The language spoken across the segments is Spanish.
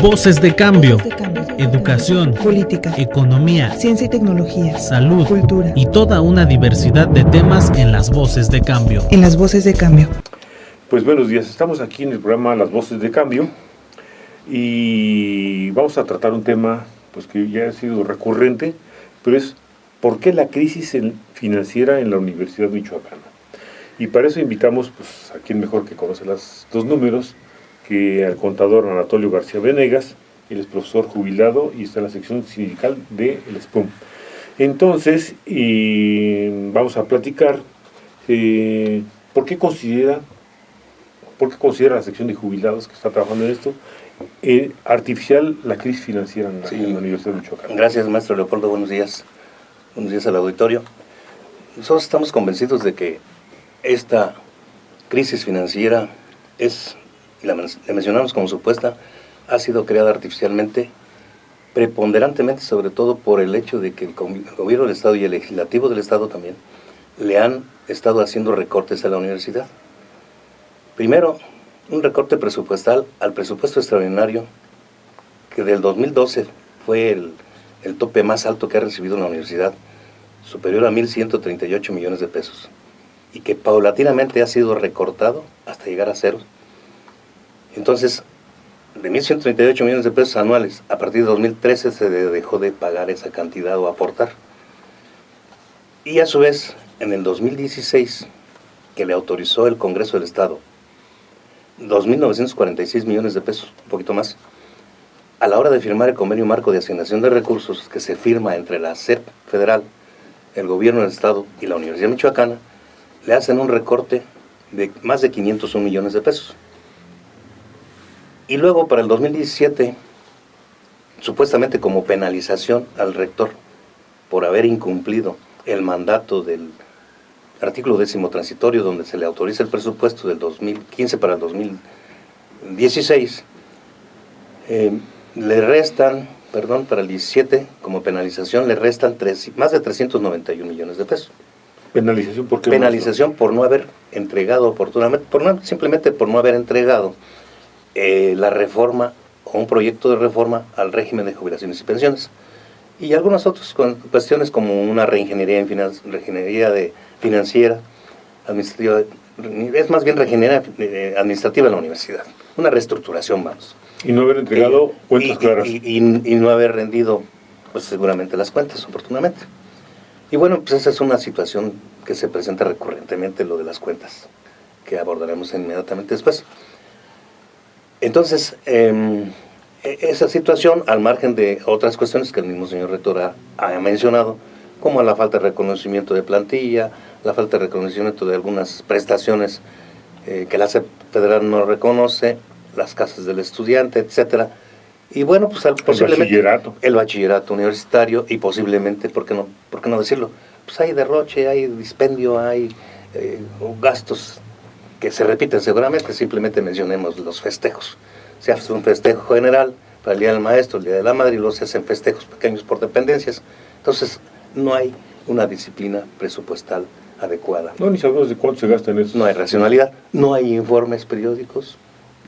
Voces de cambio. Voces de cambio. Educación, política, economía, ciencia y tecnología, salud, cultura y toda una diversidad de temas en las Voces de Cambio. En las Voces de Cambio. Pues buenos días, estamos aquí en el programa Las Voces de Cambio y vamos a tratar un tema pues que ya ha sido recurrente, pero es ¿por qué la crisis financiera en la Universidad Michoacana? Y para eso invitamos pues, a quien mejor que conoce los números que al contador Anatolio García Venegas. Él es profesor jubilado y está en la sección sindical del SPUM. Entonces, vamos a platicar ¿por qué considera la sección de jubilados que está trabajando en esto artificial la crisis financiera en la Universidad de Michoacán? Gracias, maestro Leopoldo. Buenos días. Buenos días al auditorio. Nosotros estamos convencidos de que esta crisis financiera es, y la mencionamos como supuesta, ha sido creada artificialmente, preponderantemente, sobre todo por el hecho de que el gobierno del Estado y el legislativo del Estado también le han estado haciendo recortes a la universidad. Primero, un recorte presupuestal al presupuesto extraordinario, que del 2012 fue el tope más alto que ha recibido la universidad, superior a 1.138 millones de pesos, y que paulatinamente ha sido recortado hasta llegar a cero. Entonces, de 1.138 millones de pesos anuales, a partir de 2013 se dejó de pagar esa cantidad o aportar. Y a su vez, en el 2016, que le autorizó el Congreso del Estado 2.946 millones de pesos, un poquito más, a la hora de firmar el convenio marco de asignación de recursos que se firma entre la SEP federal, el gobierno del Estado y la Universidad Michoacana, le hacen un recorte de más de 501 millones de pesos. Y luego para el 2017, supuestamente como penalización al rector por haber incumplido el mandato del artículo 10º transitorio, donde se le autoriza el presupuesto del 2015 para el 2016, le restan, para el 17, como penalización, le restan más de 391 millones de pesos. ¿Penalización por qué? Penalización por no haber entregado oportunamente, simplemente por no haber entregado la reforma o un proyecto de reforma al régimen de jubilaciones y pensiones. Y algunas otras cuestiones como una reingeniería financiera, administrativa, es más bien administrativa en la universidad, una reestructuración, vamos. Y no haber entregado cuentas claras. Y no haber rendido, pues seguramente las cuentas oportunamente. Y bueno, pues esa es una situación que se presenta recurrentemente, lo de las cuentas, que abordaremos inmediatamente después. Entonces, esa situación, al margen de otras cuestiones que el mismo señor rector ha mencionado, como la falta de reconocimiento de plantilla, la falta de reconocimiento de algunas prestaciones que la SEP federal no reconoce, las casas del estudiante, etcétera. Y bueno, pues posiblemente el bachillerato universitario y posiblemente, ¿por qué no decirlo? Pues hay derroche, hay dispendio, hay gastos que se repiten seguramente. Simplemente mencionemos los festejos. Se hace un festejo general para el Día del Maestro, el Día de la Madre, y luego se hacen festejos pequeños por dependencias. Entonces, no hay una disciplina presupuestal adecuada. No, ni sabemos de cuánto se gasta en eso. No hay racionalidad, no hay informes periódicos.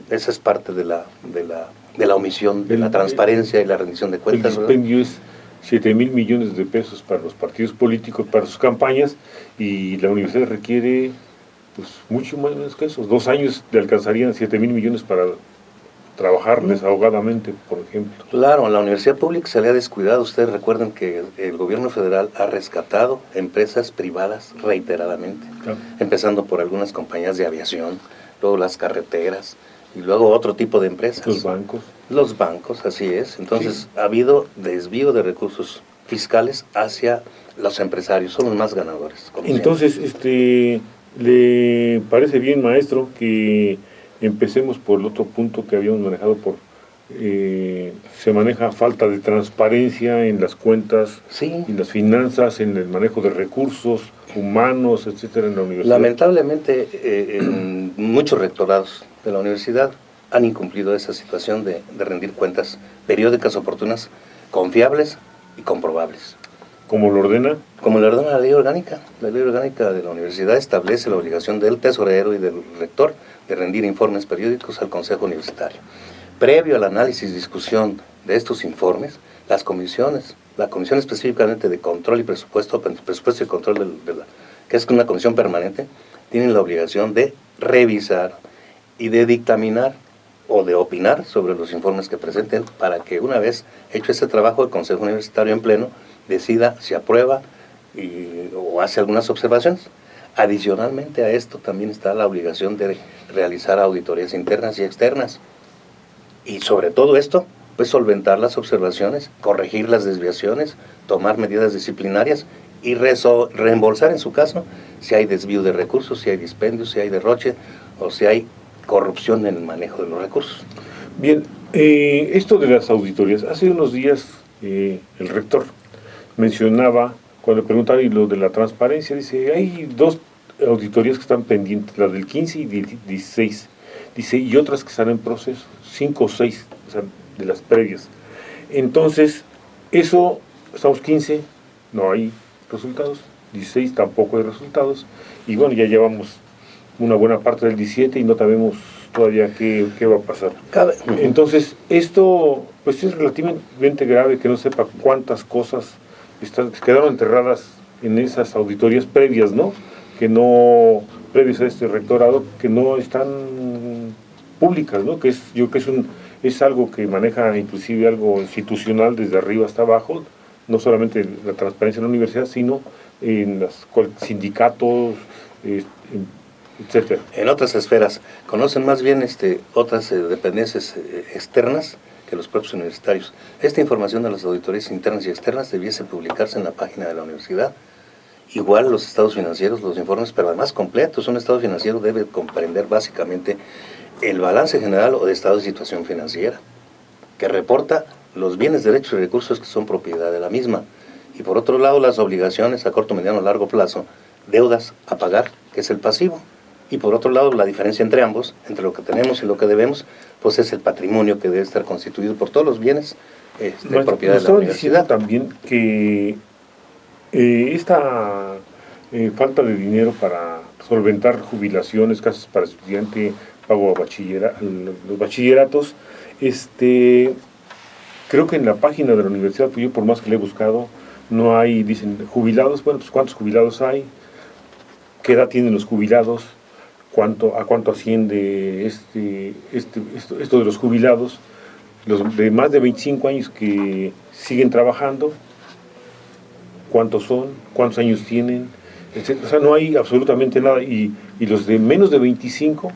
Esa es parte de la omisión, de la transparencia y la rendición de cuentas. El dispendio es 7,000 millones de pesos para los partidos políticos, para sus campañas, y la universidad requiere pues mucho más que eso. 2 años le alcanzarían 7,000 millones para trabajar desahogadamente, por ejemplo. Claro, en la universidad pública se le ha descuidado. Ustedes recuerdan que el gobierno federal ha rescatado empresas privadas reiteradamente, empezando por algunas compañías de aviación, luego las carreteras, y luego otro tipo de empresas. Los bancos, así es. Entonces, ha habido desvío de recursos fiscales hacia los empresarios, son los más ganadores. Entonces, ¿le parece bien, maestro, que empecemos por el otro punto que habíamos manejado? Se maneja falta de transparencia en las cuentas, en las finanzas, en el manejo de recursos humanos, etcétera, en la universidad. Lamentablemente, muchos rectorados de la universidad han incumplido esa situación de rendir cuentas periódicas oportunas, confiables y comprobables. ¿Cómo lo ordena? Como lo ordena la ley orgánica. La ley orgánica de la universidad establece la obligación del tesorero y del rector de rendir informes periódicos al consejo universitario. previo al análisis y discusión de estos informes, las comisiones, la comisión específicamente de control y presupuesto y control que es una comisión permanente, tienen la obligación de revisar y de dictaminar o de opinar sobre los informes que presenten, para que una vez hecho ese trabajo el Consejo Universitario en pleno decida si aprueba o hace algunas observaciones. Adicionalmente a esto también está la obligación de realizar auditorías internas y externas. Y sobre todo esto, pues solventar las observaciones, corregir las desviaciones, tomar medidas disciplinarias y reembolsar en su caso si hay desvío de recursos, si hay dispendios, si hay derroche o si hay corrupción en el manejo de los recursos. Bien, esto de las auditorías, hace unos días el rector mencionaba, cuando le preguntaron y lo de la transparencia, dice, hay 2 auditorías que están pendientes, la del 15 y del 16, dice, y otras que están en proceso, 5 o 6, o sea, de las previas. Entonces, eso, estamos 15, no hay resultados, 16 tampoco hay resultados, y bueno, ya llevamos una buena parte del 17 y no sabemos todavía qué va a pasar. Entonces, esto pues es relativamente grave que no sepa cuántas cosas quedaron enterradas en esas auditorías previas, ¿no? Previas a este rectorado, que no están públicas, ¿no? Que es algo que maneja inclusive algo institucional desde arriba hasta abajo, no solamente la transparencia en la universidad, sino en los sindicatos, etcétera. En otras esferas, conocen más bien otras dependencias externas que los propios universitarios. Esta información de las auditorías internas y externas debiese publicarse en la página de la universidad. Igual los estados financieros, los informes, pero además completos. Un estado financiero debe comprender básicamente el balance general o de estado de situación financiera, que reporta los bienes, derechos y recursos que son propiedad de la misma. Y por otro lado, las obligaciones a corto, mediano o largo plazo, deudas a pagar, que es el pasivo. Y por otro lado, la diferencia entre ambos, entre lo que tenemos y lo que debemos, pues es el patrimonio que debe estar constituido por todos los bienes de propiedad de la universidad. También que esta falta de dinero para solventar jubilaciones, casas para estudiante, pago a los bachilleratos, creo que en la página de la universidad, pues yo por más que le he buscado, no hay, dicen, jubilados. Bueno, pues ¿cuántos jubilados hay? ¿Qué edad tienen los jubilados? ¿A cuánto asciende esto de los jubilados? Los de más de 25 años que siguen trabajando, ¿cuántos son? ¿Cuántos años tienen? O sea, no hay absolutamente nada. Y los de menos de 25,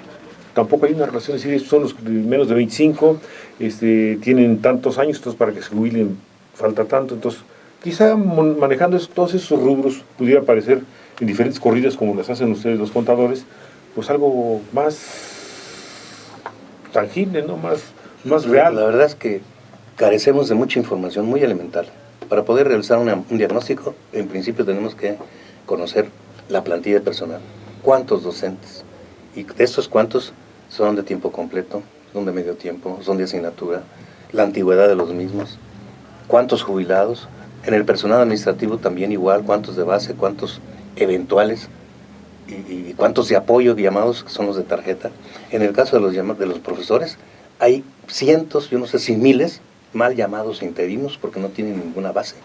tampoco hay una relación. Es decir, son los de menos de 25, tienen tantos años, entonces para que se jubilen falta tanto. Entonces, quizá manejando todos esos rubros pudiera parecer en diferentes corridas como las hacen ustedes los contadores, pues algo más tangible, ¿no? Más real. La verdad es que carecemos de mucha información muy elemental. Para poder realizar un diagnóstico, en principio tenemos que conocer la plantilla de personal. ¿Cuántos docentes? Y de estos cuántos son de tiempo completo, son de medio tiempo, son de asignatura, la antigüedad de los mismos. ¿Cuántos jubilados? En el personal administrativo también igual, cuántos de base, cuántos eventuales y cuántos de apoyo llamados, que son los de tarjeta. En el caso de los profesores, hay cientos, yo no sé si miles, mal llamados interinos porque no tienen ninguna base.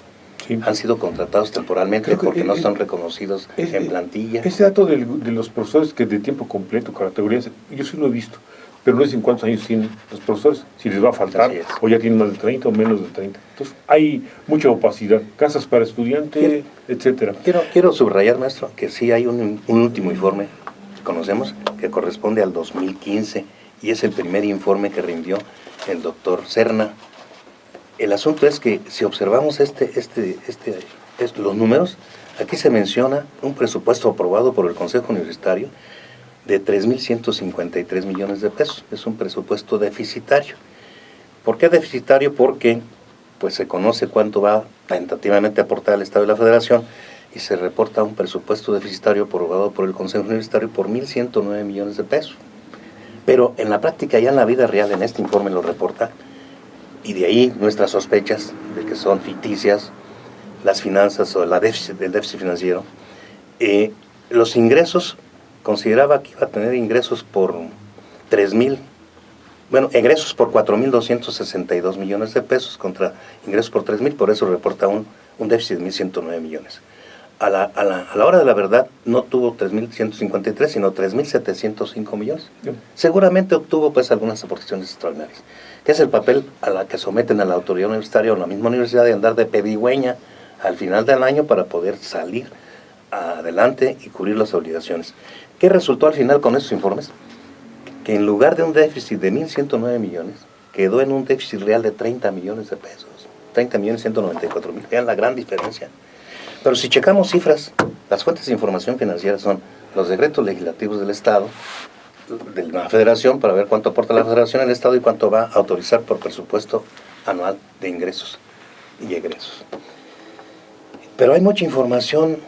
Sí. Han sido contratados temporalmente porque no están reconocidos en plantilla. Ese dato de los profesores que de tiempo completo, categorías, yo sí lo he visto, pero no dicen cuántos años tienen los profesores, si les va a faltar, o ya tienen más de 30 o menos de 30. Entonces hay mucha opacidad, casas para estudiantes, etcétera. Quiero subrayar, maestro, que sí hay un último informe que conocemos, que corresponde al 2015, y es el primer informe que rindió el doctor Serna. El asunto es que si observamos los números, aquí se menciona un presupuesto aprobado por el Consejo Universitario de 3.153 millones de pesos. Es un presupuesto deficitario. ¿Por qué deficitario? Porque pues se conoce cuánto va tentativamente a aportar el Estado y la Federación y se reporta un presupuesto deficitario aprobado por el Consejo Universitario por 1.109 millones de pesos. Pero en la práctica, ya en la vida real, en este informe lo reporta, y de ahí nuestras sospechas de que son ficticias las finanzas o el déficit financiero. Los ingresos, consideraba que iba a tener ingresos por 3.000 Bueno, egresos por 4.262 millones de pesos contra ingresos por 3.000, por eso reporta un déficit de 1.109 millones. A la hora de la verdad no tuvo 3.153, sino 3.705 millones. Bien. Seguramente obtuvo pues algunas aportaciones extraordinarias, que es el papel a la que someten a la autoridad universitaria o la misma universidad de andar de pedigüeña al final del año para poder salir adelante y cubrir las obligaciones. ¿Qué resultó al final con esos informes? Que en lugar de un déficit de 1.109 millones, quedó en un déficit real de 30 millones de pesos. 30.194.000, vean la gran diferencia. Pero si checamos cifras, las fuentes de información financiera son los decretos legislativos del Estado, de la Federación, para ver cuánto aporta la Federación al Estado y cuánto va a autorizar por presupuesto anual de ingresos y egresos. Pero hay mucha información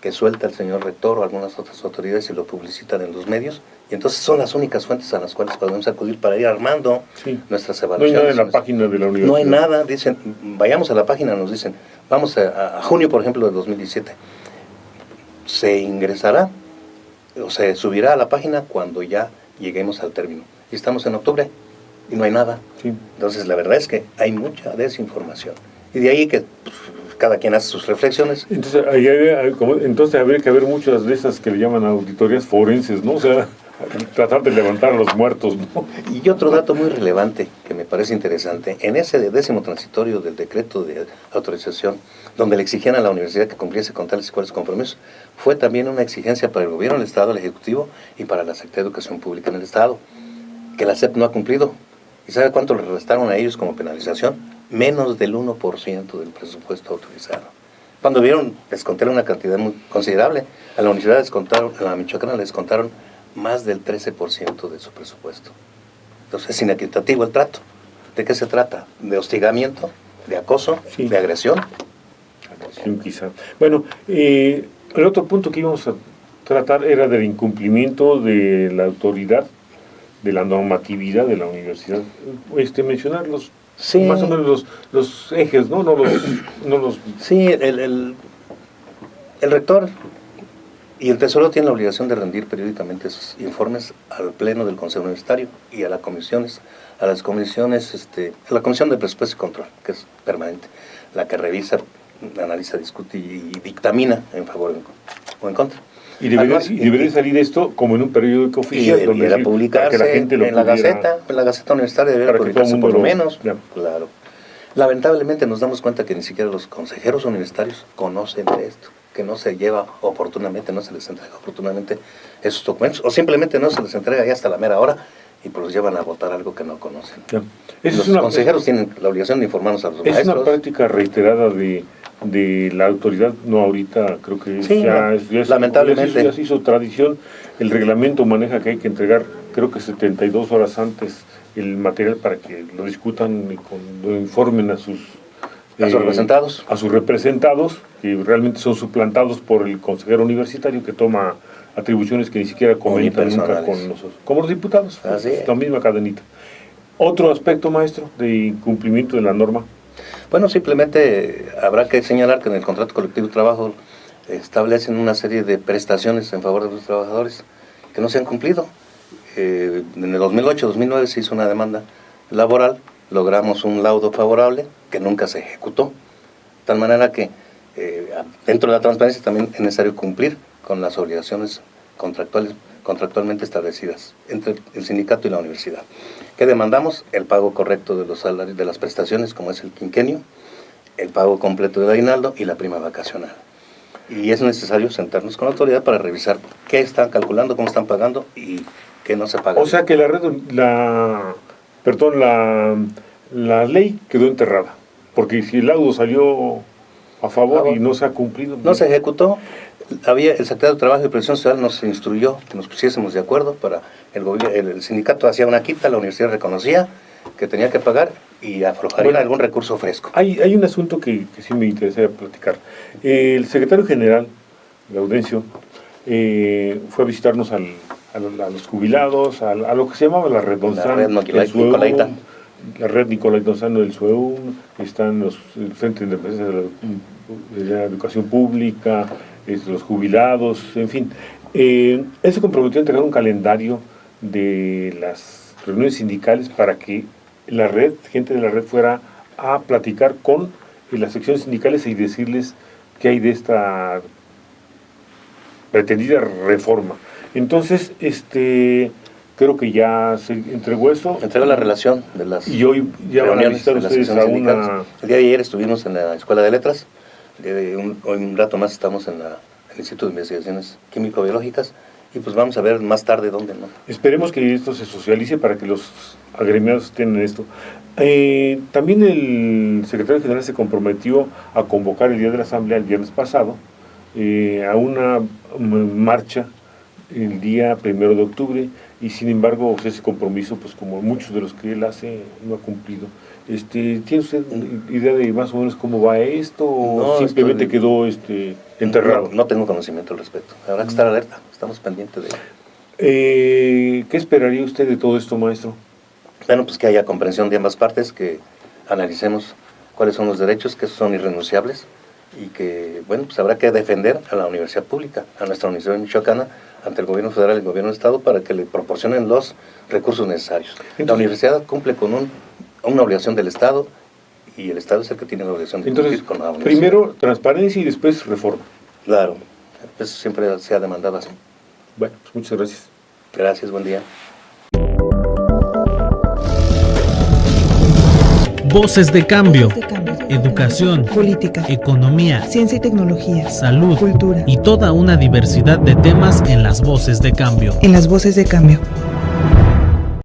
que suelta el señor rector o algunas otras autoridades y lo publicitan en los medios, y entonces son las únicas fuentes a las cuales podemos acudir para ir armando nuestras evaluaciones. No hay nada en la página de la universidad. No hay nada, dicen, vayamos a la página, nos dicen, vamos a junio, por ejemplo, de 2017, se ingresará o se subirá a la página cuando ya lleguemos al término. Y estamos en octubre y no hay nada. Sí. Entonces, la verdad es que hay mucha desinformación. Y de ahí que pues, cada quien hace sus reflexiones. Entonces, entonces habría que haber muchas de esas que le llaman auditorías forenses, ¿no? O sea, tratar de levantar a los muertos, ¿no? Y otro dato muy relevante que me parece interesante, en ese 10º transitorio del decreto de autorización, donde le exigían a la universidad que cumpliese con tales y cuales compromisos, fue también una exigencia para el gobierno del Estado, el Ejecutivo y para la Secretaría de Educación Pública en el Estado, que la SEP no ha cumplido. ¿Y sabe cuánto le restaron a ellos como penalización? Menos del 1% del presupuesto autorizado. Cuando vieron, les contaron una cantidad muy considerable. A la universidad les contaron, a la Michoacana les contaron más del 13% de su presupuesto. Entonces es inequitativo el trato. ¿De qué se trata? ¿De hostigamiento? ¿De acoso? Sí. ¿De agresión? Agresión, quizá. Bueno, el otro punto que íbamos a tratar era del incumplimiento de la autoridad, de la normatividad de la universidad. Mencionar Sí. más o menos los ejes, ¿no? No los Sí, el rector y el tesorero tienen la obligación de rendir periódicamente sus informes al Pleno del Consejo Universitario y a las comisiones, a la Comisión de Presupuesto y Control, que es permanente, la que revisa, analiza, discute y dictamina en favor o en contra. Y debería salir esto como en un periódico oficial. Y debería publicarse la gente en la Gaceta Universitaria, debería publicarse por lo menos. Claro. Lamentablemente nos damos cuenta que ni siquiera los consejeros universitarios conocen de esto, que no se lleva oportunamente, no se les entrega oportunamente esos documentos, o simplemente no se les entrega ya hasta la mera hora y pues los llevan a votar algo que no conocen. Los consejeros tienen la obligación de informarnos a los maestros. Es una práctica reiterada de la autoridad, no ahorita, creo que sí, ya lamentablemente ya se hizo tradición. El reglamento maneja que hay que entregar, creo que 72 horas antes el material para que lo discutan y lo informen a sus representados. A sus representados, que realmente son suplantados por el consejero universitario que toma atribuciones que ni siquiera comenta nunca con nosotros. Como los diputados, Así es. La misma cadenita. Otro aspecto, maestro, de incumplimiento de la norma. Bueno, simplemente habrá que señalar que en el contrato colectivo de trabajo establecen una serie de prestaciones en favor de los trabajadores que no se han cumplido. En el 2008-2009 se hizo una demanda laboral, logramos un laudo favorable que nunca se ejecutó, de tal manera que dentro de la transparencia también es necesario cumplir con las obligaciones contractualmente establecidas entre el sindicato y la universidad. ¿Qué demandamos? El pago correcto de los salarios, de las prestaciones, como es el quinquenio, el pago completo del aguinaldo y la prima vacacional. Y es necesario sentarnos con la autoridad para revisar qué están calculando, cómo están pagando y qué no se paga. O sea que la ley quedó enterrada, porque si el laudo salió a favor y no se ha cumplido. No se ejecutó. El secretario de Trabajo y Previsión Social nos instruyó que nos pusiésemos de acuerdo para el sindicato hacía una quita, la universidad reconocía que tenía que pagar y aflojaría algún recurso fresco. Hay un asunto que sí me interesaría platicar. El secretario general, Gaudencio, fue a visitarnos a los jubilados, a lo que se llamaba la red Donzano, Nicolaita. La red Nicolaita Donzano del SUEUM, están el Frente de Defensa de la Educación Pública, los jubilados, en fin. Él se comprometió a entregar un calendario de las reuniones sindicales para que la red, gente de la red fuera a platicar con las secciones sindicales y decirles qué hay de esta pretendida reforma. Entonces, creo que ya se entregó eso. Entregó la relación de las y hoy ya van a visitar de las ustedes secciones a sindicales. una... El día de ayer estuvimos en la Escuela de Letras, hoy un rato más estamos en el Instituto de Investigaciones Químico-Biológicas, y pues vamos a ver más tarde dónde, ¿no? Esperemos que esto se socialice para que los agremiados estén en esto. También el secretario general se comprometió a convocar el día de la Asamblea, el viernes pasado, a una marcha el día 1 de octubre, y sin embargo ese compromiso, pues como muchos de los que él hace, no ha cumplido. ¿Tiene usted idea de más o menos cómo va esto o No, simplemente quedó enterrado? No tengo conocimiento al respecto. Habrá que estar alerta, estamos pendientes de ello. ¿Qué esperaría usted de todo esto, maestro? Bueno, pues que haya comprensión de ambas partes, que analicemos cuáles son los derechos, que son irrenunciables, y que, bueno, pues habrá que defender a la universidad pública, a nuestra universidad michoacana, ante el gobierno federal y el gobierno del estado, para que le proporcionen los recursos necesarios. La universidad cumple con una obligación del estado, y el estado es el que tiene la obligación de cumplir con la universidad. Primero transparencia y después reforma. Claro, eso siempre se ha demandado así. Bueno, pues muchas gracias. Gracias, buen día. Voces de cambio. Voces de cambio. Educación, Política. economía, Ciencia y tecnología. salud Cultura. y toda una diversidad de temas en las Voces de Cambio. En las Voces de Cambio.